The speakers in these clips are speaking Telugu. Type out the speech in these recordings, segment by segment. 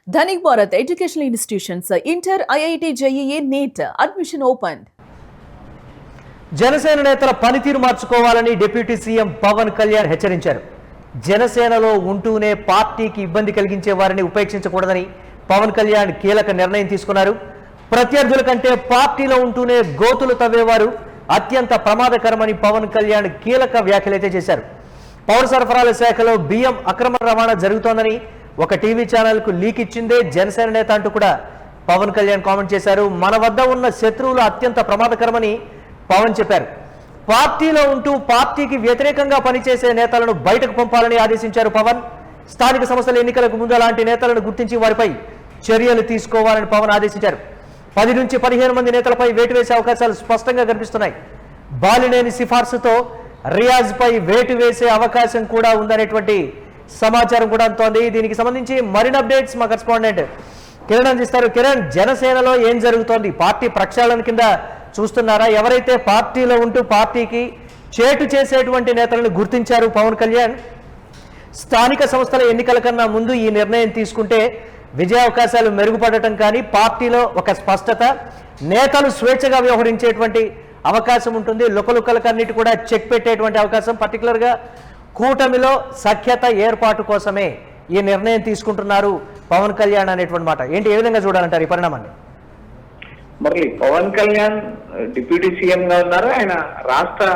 Dhanik Bharat Educational Institutions, Inter, IIT, JEE, NEET, admission opened. Janasena నేతల పనితీరు మార్చుకోవాలని డిప్యూటీ సీఎం పవన్ కళ్యాణ్ హెచ్చరించారు. జనసేనలో ఉంటూనే పార్టీకి ఇబ్బంది కలిగించే వారిని ఉపేక్షించకూడదని పవన్ కళ్యాణ్ కీలక నిర్ణయం తీసుకున్నారు. ప్రత్యర్థుల కంటే పార్టీలో ఉంటూనే గోతులు తవ్వేవారు అత్యంత ప్రమాదకరమని పవన్ కళ్యాణ్ కీలక వ్యాఖ్యలైతే చేశారు. పౌర సరఫరాల శాఖలో బియ్యం అక్రమ రవాణా జరుగుతోందని ఒక టీవీ ఛానల్కు లీక్ ఇచ్చిందే జనసేన నేత అంటూ కూడా పవన్ కళ్యాణ్ కామెంట్ చేశారు. మన వద్ద ఉన్న శత్రువులు అత్యంత ప్రమాదకరమని పవన్ చెప్పారు. పార్టీలో ఉంటూ పార్టీకి వ్యతిరేకంగా పనిచేసే నేతలను బయటకు పంపాలని ఆదేశించారు పవన్. స్థానిక సంస్థల ఎన్నికలకు ముందు అలాంటి నేతలను గుర్తించి వారిపై చర్యలు తీసుకోవాలని పవన్ ఆదేశించారు. 10 నుంచి 15 మంది నేతలపై వేటు వేసే అవకాశాలు స్పష్టంగా కనిపిస్తున్నాయి. బాలినేని సిఫార్సుతో రియాజ్పై వేటు వేసే అవకాశం కూడా ఉందనేటువంటి సమాచారం కూడా అందుతోంది. దీనికి సంబంధించి మరిన్ని అప్డేట్స్ మా కరెస్పాండెంట్ కిరణ్ అందిస్తారు. కిరణ్, జనసేనలో ఏం జరుగుతోంది? పార్టీ ప్రక్షాళన కింద చూస్తున్నారా? ఎవరైతే పార్టీలో ఉంటూ పార్టీకి చేటు చేసేటువంటి నేతలను గుర్తించారు పవన్ కళ్యాణ్, స్థానిక సంస్థల ఎన్నికల కన్నా ముందు ఈ నిర్ణయం తీసుకుంటే విజయావకాశాలు మెరుగుపడటం కానీ పార్టీలో ఒక స్పష్టత, నేతలు స్వేచ్ఛగా వ్యవహరించేటువంటి అవకాశం ఉంటుంది. లుకలుకలకన్నిటి కూడా చెక్ పెట్టేటువంటి అవకాశం, పర్టికులర్గా కూటమిలో సఖ్యత ఏర్పాటు కోసమే ఈ నిర్ణయం తీసుకుంటున్నారు పవన్ కళ్యాణ్ అనేటువంటి మాట ఏంటి? ఏ విధంగా చూడాలంటారు ఈ పరిణామాన్ని? మరి పవన్ కళ్యాణ్ డిప్యూటీ సీఎం గా ఉన్నారు. ఆయన రాష్ట్ర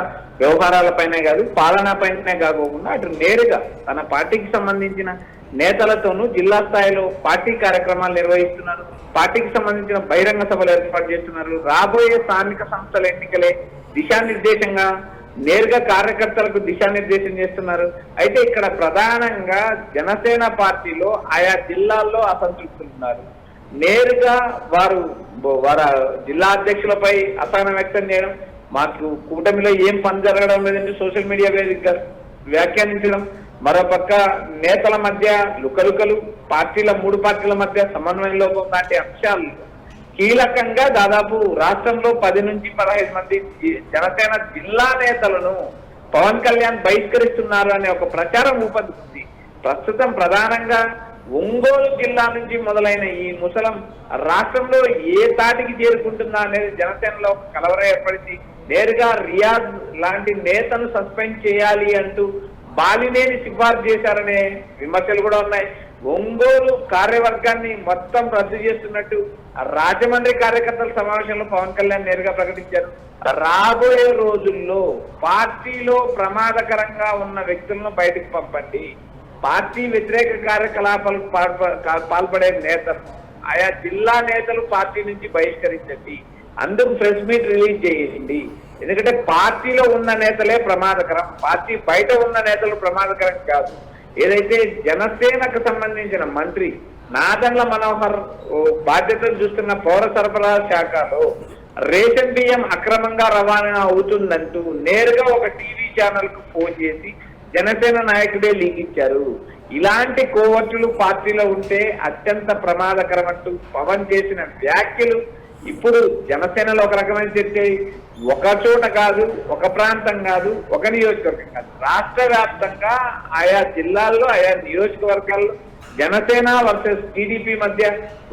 వ్యవహారాలపైనే కాదు, పాలనా పైనే కాకుండా అటు నేరుగా తన పార్టీకి సంబంధించిన నేతలతోనూ జిల్లా స్థాయిలో పార్టీ కార్యక్రమాలు నిర్వహిస్తున్నారు. పార్టీకి సంబంధించిన బహిరంగ సభలు ఏర్పాటు చేస్తున్నారు. రాబోయే స్థానిక సంస్థల ఎన్నికలే దిశానిర్దేశంగా నేరుగా కార్యకర్తలకు దిశానిర్దేశం చేస్తున్నారు. అయితే ఇక్కడ ప్రధానంగా జనసేన పార్టీలో ఆయా జిల్లాల్లో అసంతృప్తులు ఉన్నారు. నేరుగా వారు జిల్లా అధ్యక్షులపై అసహనం వ్యక్తం చేయడం, మాకు కూటమిలో ఏం పని జరగడం లేదంటే సోషల్ మీడియా వేదికగా వ్యాఖ్యానించడం, మరోపక్క నేతల మధ్య లుకలుకలు, మూడు పార్టీల మధ్య సమన్వయ లోపం లాంటి అంశాలు కీలకంగా దాదాపు రాష్ట్రంలో 10 నుంచి 15 మంది జనసేన జిల్లా నేతలను పవన్ కళ్యాణ్ బహిష్కరిస్తున్నారు అనే ఒక ప్రచారం ఊపందుకుంది. ప్రస్తుతం ప్రధానంగా ఒంగోలు జిల్లా నుంచి మొదలైన ఈ ముసలం రాష్ట్రంలో ఏ తాటికి చేరుకుంటుందా అనేది జనసేనలో కలవర ఏర్పడింది. నేరుగా రియాజ్ లాంటి నేతను సస్పెండ్ చేయాలి అంటూ బాలినేని సిఫార్సు చేశారనే విమర్శలు కూడా ఉన్నాయి. ఒంగోలు కార్యవర్గాన్ని మొత్తం రద్దు చేస్తున్నట్టు రాజమండ్రి కార్యకర్తల సమావేశంలో పవన్ కళ్యాణ్ నేరుగా ప్రకటించారు. రాబోయే రోజుల్లో పార్టీలో ప్రమాదకరంగా ఉన్న వ్యక్తులను బయటకు పంపండి, పార్టీ వ్యతిరేక కార్యకలాపాలకు పాల్పడే నేతలు, ఆయా జిల్లా నేతలు పార్టీ నుంచి బహిష్కరించండి, అందుకు ప్రెస్ మీట్ రిలీజ్ చేయండి. ఎందుకంటే పార్టీలో ఉన్న నేతలే ప్రమాదకరం, పార్టీ బయట ఉన్న నేతలు ప్రమాదకరం కాదు. ఏదైతే జనసేనకు సంబంధించిన మంత్రి నాదెండ్ల మనోహర్ బాధ్యతలు చూస్తున్న పౌర సరఫరా శాఖలో రేషన్ బియ్యం అక్రమంగా రవాణా అవుతుందంటూ నేరుగా ఒక టీవీ ఛానల్ కు ఫోన్ చేసి జనసేన నాయకుడే లీక్ ఇచ్చారు. ఇలాంటి కోవర్టులు పార్టీలో ఉంటే అత్యంత ప్రమాదకరం అంటూ పవన్ చేసిన వ్యాఖ్యలు ఇప్పుడు జనసేనలో ఒక రకమైన చర్చ. ఒక చోట కాదు, ఒక ప్రాంతం కాదు, ఒక నియోజకవర్గం కాదు, రాష్ట్ర వ్యాప్తంగా ఆయా జిల్లాల్లో ఆయా నియోజకవర్గాల్లో జనసేన వర్సెస్ టీడీపీ మధ్య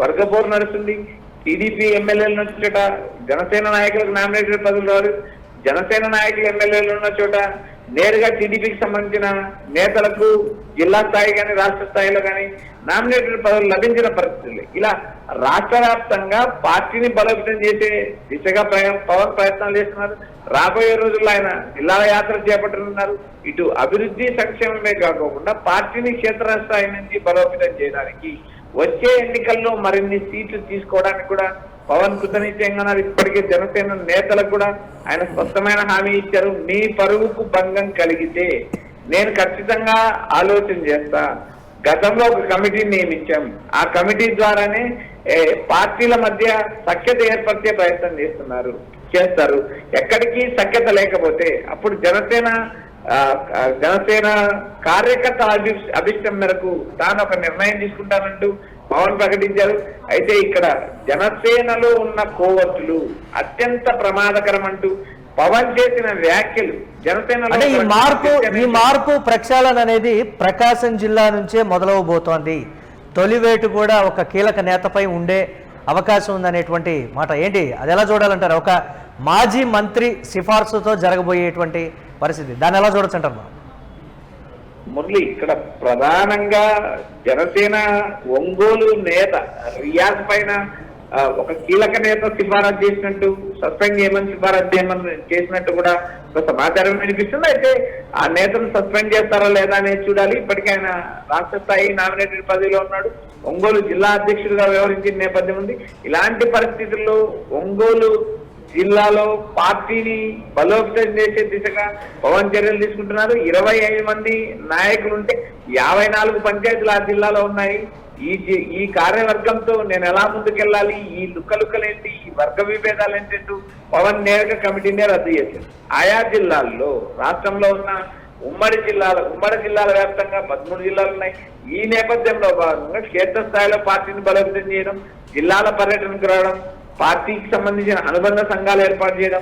వర్గపోరు నడుస్తుంది. టీడీపీ ఎమ్మెల్యేలు ఉన్న చోట జనసేన నాయకులకు నామినేటెడ్ పదవులు రాదు, జనసేన నాయకులు ఎమ్మెల్యేలు ఉన్న చోట నేరుగా టీడీపీకి సంబంధించిన నేతలకు జిల్లా స్థాయి కానీ రాష్ట్ర స్థాయిలో కానీ నామినేటెడ్ పదవులు లభించిన పరిస్థితులు. ఇలా రాష్ట్ర వ్యాప్తంగా పార్టీని బలోపేతం చేసే దిశగా పవన్ ప్రయత్నాలు చేస్తున్నారు. రాబోయే రోజుల్లో ఆయన జిల్లాల యాత్ర చేపట్టనున్నారు. ఇటు అభివృద్ధి సంక్షేమమే కాకుండా పార్టీని క్షేత్రస్థాయి నుంచి బలోపేతం చేయడానికి, వచ్చే ఎన్నికల్లో మరిన్ని సీట్లు తీసుకోవడానికి కూడా పవన్ కృతనిశ్చయంగా ఉన్నారు. ఇప్పటికే జనసేన నేతలకు కూడా ఆయన స్పష్టమైన హామీ ఇచ్చారు. మీ పరువుకు భంగం కలిగితే నేను ఖచ్చితంగా ఆలోచన చేస్తా. గతంలో ఒక కమిటీని నియమించాం, ఆ కమిటీ ద్వారానే పార్టీల మధ్య సఖ్యత ఏర్పరిచే ప్రయత్నం చేస్తారు. ఎక్కడికి సఖ్యత లేకపోతే అప్పుడు జనసేన కార్యకర్తల అభిష్టం మేరకు తాను ఒక నిర్ణయం తీసుకుంటానంటూ పవన్ ప్రకటించారు. అయితే ఇక్కడ జనసేనలో ఉన్న కోవర్టులు అత్యంత ప్రమాదకరం అంటూ పవన్ చేసిన వ్యాఖ్యలు జనసేన ఈ మార్పు ప్రక్షాళన అనేది ప్రకాశం జిల్లా నుంచే మొదలవబోతోంది. తొలివేటు కూడా ఒక కీలక నేతపై ఉండే అవకాశం ఉందనేటువంటి మాట ఏంటి, అది ఎలా చూడాలంటారు? ఒక మాజీ మంత్రి సిఫార్సుతో జరగబోయేటువంటి పరిస్థితి, దాన్ని ఎలా చూడొచ్చు అంటారు? మురళి, ఇక్కడ ప్రధానంగా జనసేన ఒంగోలు నేత రియాజ్ పైన ఒక కీలక నేత సిఫారసు చేసినట్టు, సస్పెండ్ చేయమని సిఫారసు చేయమని చేసినట్టు కూడా ఒక సమాచారం వినిపిస్తుంది. అయితే ఆ నేతను సస్పెండ్ చేస్తారా లేదా అనేది చూడాలి. ఇప్పటికీ ఆయన రాష్ట్ర స్థాయి నామినేటెడ్ పదవిలో ఉన్నాడు. ఒంగోలు జిల్లా అధ్యక్షుడిగా వ్యవహరించిన నేపథ్యం ఉంది. ఇలాంటి పరిస్థితుల్లో ఒంగోలు జిల్లాలో పార్టీని బలోపేతం చేసే దిశగా పవన్ చర్యలు తీసుకుంటున్నారు. 25 మంది నాయకులుంటే 54 పంచాయతీలు ఆ జిల్లాలో ఉన్నాయి. ఈ కార్యవర్గంతో నేను ఎలా ముందుకెళ్ళాలి, ఈ లుక్కలుక్కలేంటి, ఈ వర్గ విభేదాలు ఏంటంటూ పవన్ నేరుగా కమిటీనే రద్దు చేశారు. ఆయా జిల్లాల్లో రాష్ట్రంలో ఉన్న ఉమ్మడి జిల్లాల వ్యాప్తంగా 13 జిల్లాలు ఉన్నాయి. ఈ నేపథ్యంలో భాగంగా క్షేత్రస్థాయిలో పార్టీని బలోపేతం చేయడం, జిల్లాల పర్యటనకు రావడం, పార్టీకి సంబంధించిన అనుబంధ సంఘాలు ఏర్పాటు చేయడం,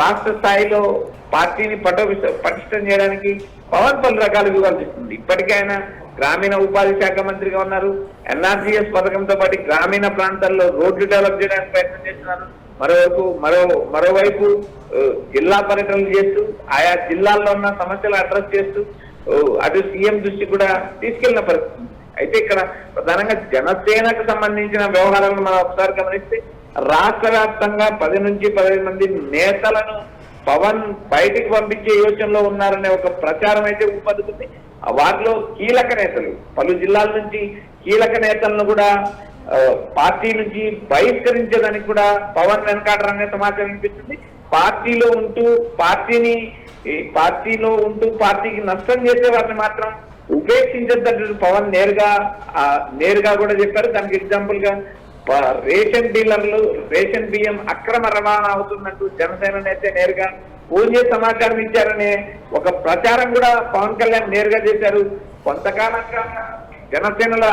రాష్ట్ర స్థాయిలో పార్టీని పటిష్టం చేయడానికి పవన్ పలు రకాల వ్యూహాలు ఇస్తుంది. ఇప్పటికే ఆయన గ్రామీణ ఉపాధి శాఖ మంత్రిగా ఉన్నారు. ఎన్ఆర్జీఎస్ పథకంతో పాటు గ్రామీణ ప్రాంతాల్లో రోడ్లు డెవలప్ చేయడానికి ప్రయత్నం చేస్తున్నారు. మరోవైపు జిల్లా పర్యటనలు చేస్తూ ఆయా జిల్లాల్లో ఉన్న సమస్యలు అడ్రస్ చేస్తూ అటు సీఎం దృష్టి కూడా తీసుకెళ్లిన పరిస్థితి. అయితే ఇక్కడ ప్రధానంగా జనసేనకు సంబంధించిన వ్యవహారాలను మనం ఒకసారి గమనిస్తే రాష్ట్ర వ్యాప్తంగా 10 నుంచి 15 మంది నేతలను పవన్ బయటికి పంపించే యోచనలో ఉన్నారనే ఒక ప్రచారం అయితే ఊపందుకుంది. వారిలో కీలక నేతలు, పలు జిల్లాల నుంచి కీలక నేతలను కూడా పార్టీ నుంచి బహిష్కరించేదానికి కూడా పవన్ వెనకాడరనే సమాచారం వినిపిస్తుంది. పార్టీలో ఉంటూ పార్టీకి నష్టం చేసే వారిని మాత్రం ఉపేక్షించద్దంటూ పవన్ నేరుగా కూడా చెప్పారు. దానికి ఎగ్జాంపుల్ గా రేషన్ బియ్యం అక్రమ రవాణా అవుతుందంటూ జనసేన నేత నేరుగా ఫోన్ చేసి సమాచారం ఇచ్చారనే ఒక ప్రచారం కూడా పవన్ కళ్యాణ్ నేరుగా చేశారు. కొంతకాలంగా జనసేనలో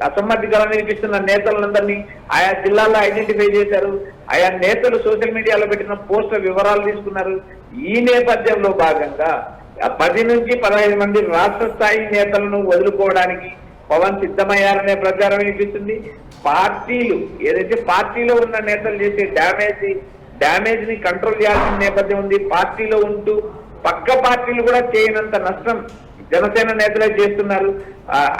అసమ్మతిగా వినిపిస్తున్న నేతలందరినీ ఆయా జిల్లాల్లో ఐడెంటిఫై చేశారు. ఆయా నేతలు సోషల్ మీడియాలో పెట్టిన పోస్టర్ వివరాలు తీసుకున్నారు. ఈ నేపథ్యంలో భాగంగా 10 నుంచి 15 మంది రాష్ట్ర స్థాయి నేతలను వదులుకోవడానికి పవన్ సిద్ధమయ్యారనే ప్రచారం వినిపిస్తుంది. పార్టీలో ఉన్న నేతలు చేసే డ్యామేజ్ ని కంట్రోల్ చేయాల్సిన నేపథ్యం ఉంది. పార్టీలో ఉంటూ పక్క పార్టీలు కూడా చేయనంత నష్టం జనసేన నేతలే చేస్తున్నారు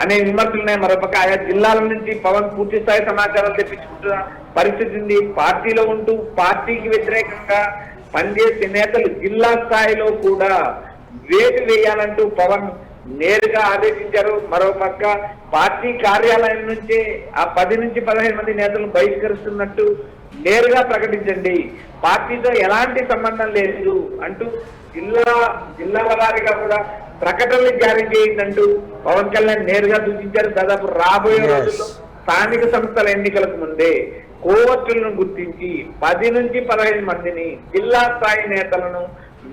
అనే విమర్శలున్నాయి. మరోపక్క ఆయా జిల్లాల నుంచి పవన్ పూర్తి స్థాయి సమాచారాలు తెప్పించుకుంటున్న పరిస్థితి ఉంది. పార్టీలో ఉంటూ పార్టీకి వ్యతిరేకంగా పనిచేసే నేతలు జిల్లా స్థాయిలో కూడా వేటు వేయాలంటూ పవన్ నేరుగా ఆదేశించారు. మరోపక్క పార్టీ కార్యాలయం నుంచే ఆ 10 నుంచి 15 మంది నేతలను బహిష్కరిస్తున్నట్టు నేరుగా ప్రకటించండి, పార్టీతో ఎలాంటి సంబంధం లేదు అంటూ జిల్లాల వారీగా కూడా ప్రకటనలు జారీ చేయిందంటూ పవన్ కళ్యాణ్ నేరుగా సూచించారు. దాదాపు రాబోయే రోజుల్లో స్థానిక సంస్థల ఎన్నికలకు ముందే కోవర్టులను గుర్తించి 10 నుంచి 15 మందిని జిల్లా స్థాయి నేతలను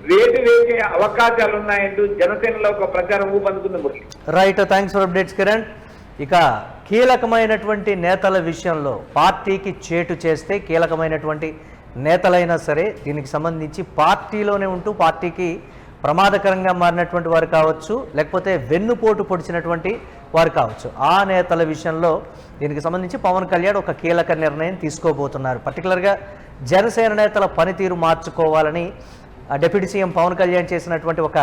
వేటు వేసే అవకాశాలు ఉన్నాయంటూ జనసేనలో ఒక ప్రచారం ఊపందుకుంది. Right, thanks for updates Kiran. ఇక కీలకమైనటువంటి నేతల విషయంలో పార్టీకి చేటు చేస్తే కీలకమైనటువంటి నేతలైనా సరే దీనికి సంబంధించి పార్టీలోనే ఉంటూ పార్టీకి ప్రమాదకరంగా మారినటువంటి వారు కావచ్చు, లేకపోతే వెన్నుపోటు పొడిచినటువంటి వారు కావచ్చు, ఆ నేతల విషయంలో దీనికి సంబంధించి పవన్ కళ్యాణ్ ఒక కీలక నిర్ణయం తీసుకోబోతున్నారు. పర్టికులర్గా జనసేన నేతల పనితీరు మార్చుకోవాలని డిప్యూటీ సీఎం పవన్ కళ్యాణ్ చేసినటువంటి ఒక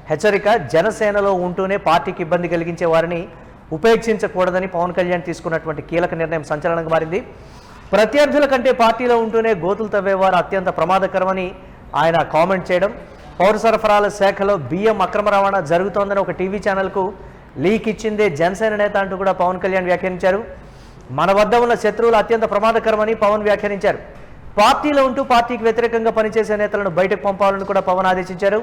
హెచ్చరిక. జనసేనలో ఉంటూనే పార్టీకి ఇబ్బంది కలిగించే వారిని ఉపేక్షించకూడదని పవన్ కళ్యాణ్ తీసుకున్నటువంటి కీలక నిర్ణయం సంచలనంగా మారింది. ప్రత్యర్థుల కంటే పార్టీలో ఉంటూనే గోతులు తవ్వేవారు అత్యంత ప్రమాదకరమని ఆయన కామెంట్ చేయడం, పౌర సరఫరాల శాఖలో బియ్యం అక్రమ రవాణా జరుగుతోందని ఒక టీవీ ఛానల్కు లీక్ ఇచ్చిందే జనసేన నేత అంటూ కూడా పవన్ కళ్యాణ్ వ్యాఖ్యానించారు. మన వద్ద ఉన్న శత్రువులు అత్యంత ప్రమాదకరమని పవన్ వ్యాఖ్యానించారు. పార్టీలో ఉంటూ పార్టీకి వ్యతిరేకంగా పనిచేసే నేతలను బయటకు పంపాలని కూడా పవన్ ఆదేశించారు.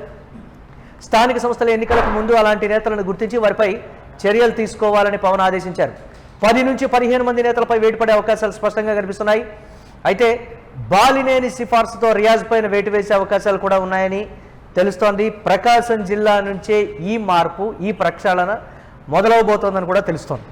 స్థానిక సంస్థల ఎన్నికలకు ముందు అలాంటి నేతలను గుర్తించి వారిపై చర్యలు తీసుకోవాలని పవన్ ఆదేశించారు. 10 నుంచి 15 మంది నేతలపై వేటు పడే అవకాశాలు స్పష్టంగా కనిపిస్తున్నాయి. అయితే బాలినేని సిఫార్సుతో రియాజ్ పైన వేటు వేసే అవకాశాలు కూడా ఉన్నాయని తెలుస్తోంది. ప్రకాశం జిల్లా నుంచే ఈ మార్పు, ఈ ప్రక్షాళన మొదలవబోతోందని కూడా తెలుస్తోంది.